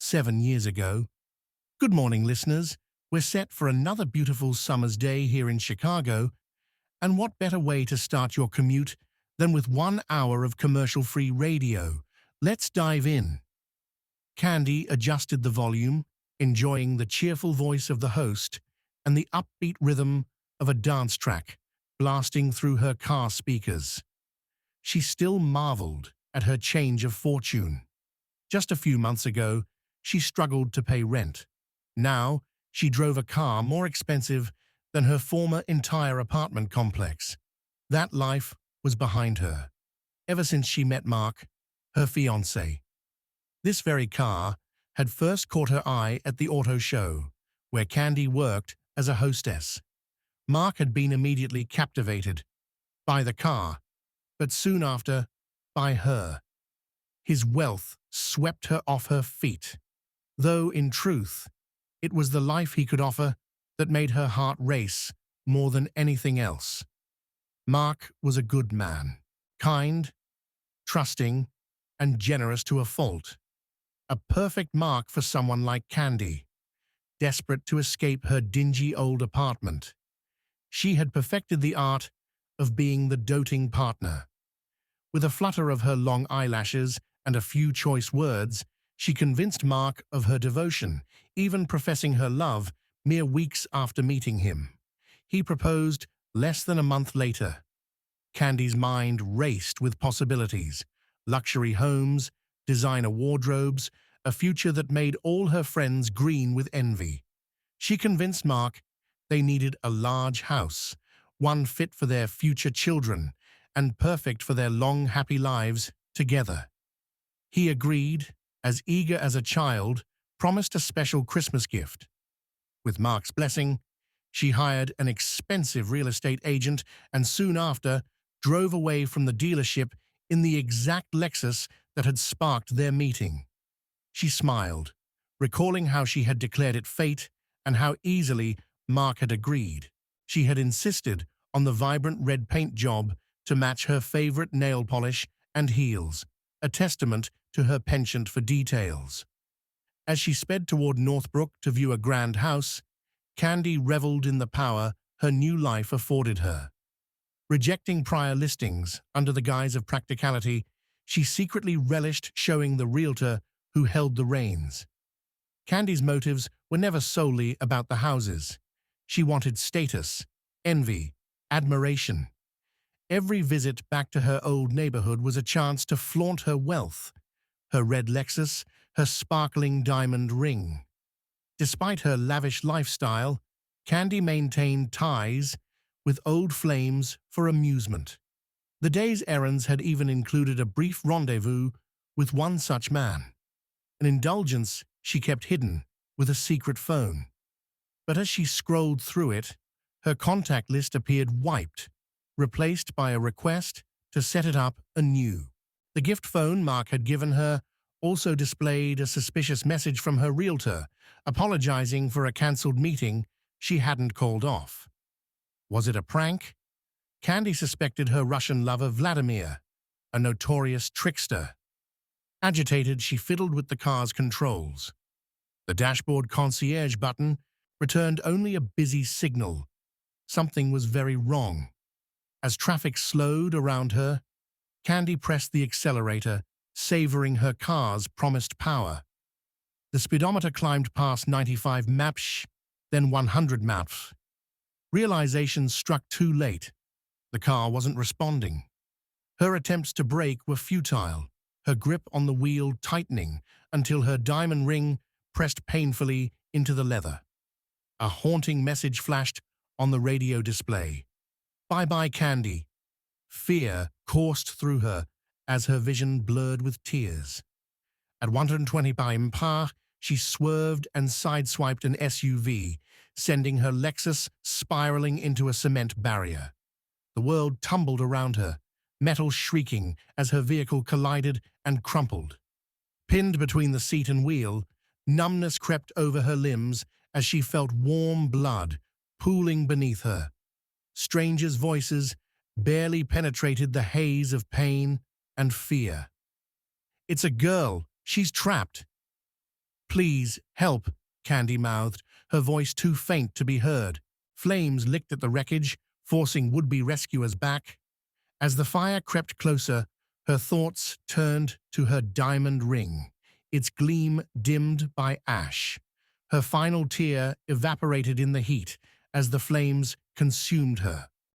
7 years ago. Good morning, listeners. We're set for another beautiful summer's day here in Chicago, and what better way to start your commute than with 1 hour of commercial-free radio? Let's dive in. Candy adjusted the volume, enjoying the cheerful voice of the host and the upbeat rhythm of a dance track blasting through her car speakers. She still marveled at her change of fortune. Just a few months ago, she struggled to pay rent. Now, she drove a car more expensive than her former entire apartment complex. That life was behind her, ever since she met Mark, her fiancé. This very car had first caught her eye at the auto show, where Candy worked as a hostess. Mark had been immediately captivated by the car, but soon after, by her. His wealth swept her off her feet, though in truth, it was the life he could offer that made her heart race more than anything else. Mark was a good man, kind, trusting, and generous to a fault. A perfect mark for someone like Candy, desperate to escape her dingy old apartment. She had perfected the art of being the doting partner. With a flutter of her long eyelashes and a few choice words, she convinced Mark of her devotion, even professing her love mere weeks after meeting him. He proposed less than a month later. Candy's mind raced with possibilities: luxury homes, designer wardrobes, a future that made all her friends green with envy. She convinced Mark they needed a large house, one fit for their future children and perfect for their long, happy lives together. He agreed, as eager as a child, promised a special Christmas gift. With Mark's blessing, she hired an expensive real estate agent and soon after drove away from the dealership in the exact Lexus that had sparked their meeting. She smiled, recalling how she had declared it fate and how easily Mark had agreed. She had insisted on the vibrant red paint job to match her favorite nail polish and heels, a testament to her penchant for details. As she sped toward Northbrook to view a grand house, Candy reveled in the power her new life afforded her. Rejecting prior listings under the guise of practicality, she secretly relished showing the realtor who held the reins. Candy's motives were never solely about the houses. She wanted status, envy, admiration. Every visit back to her old neighborhood was a chance to flaunt her wealth, her red Lexus, her sparkling diamond ring. Despite her lavish lifestyle, Candy maintained ties with old flames for amusement. The day's errands had even included a brief rendezvous with one such man, an indulgence she kept hidden with a secret phone. But as she scrolled through it, her contact list appeared wiped, replaced by a request to set it up anew. The gift phone Mark had given her also displayed a suspicious message from her realtor, apologizing for a cancelled meeting she hadn't called off. Was it a prank? Candy suspected her Russian lover Vladimir, a notorious trickster. Agitated, she fiddled with the car's controls. The dashboard concierge button returned only a busy signal. Something was very wrong. As traffic slowed around her, Candy pressed the accelerator, savoring her car's promised power. The speedometer climbed past 95 mph, then 100 mph. Realization struck too late. The car wasn't responding. Her attempts to brake were futile, her grip on the wheel tightening until her diamond ring pressed painfully into the leather. A haunting message flashed on the radio display. "Bye-bye, Candy." Fear coursed through her as her vision blurred with tears. At 120 mph, she swerved and sideswiped an SUV, sending her Lexus spiraling into a cement barrier. The world tumbled around her, metal shrieking as her vehicle collided and crumpled. Pinned between the seat and wheel, numbness crept over her limbs as she felt warm blood pooling beneath her. Strangers' voices barely penetrated the haze of pain and fear. "It's a girl. She's trapped." Please, help, Candy mouthed, her voice too faint to be heard. Flames licked at the wreckage, forcing would-be rescuers back. As the fire crept closer, her thoughts turned to her diamond ring, its gleam dimmed by ash. Her final tear evaporated in the heat as the flames consumed her.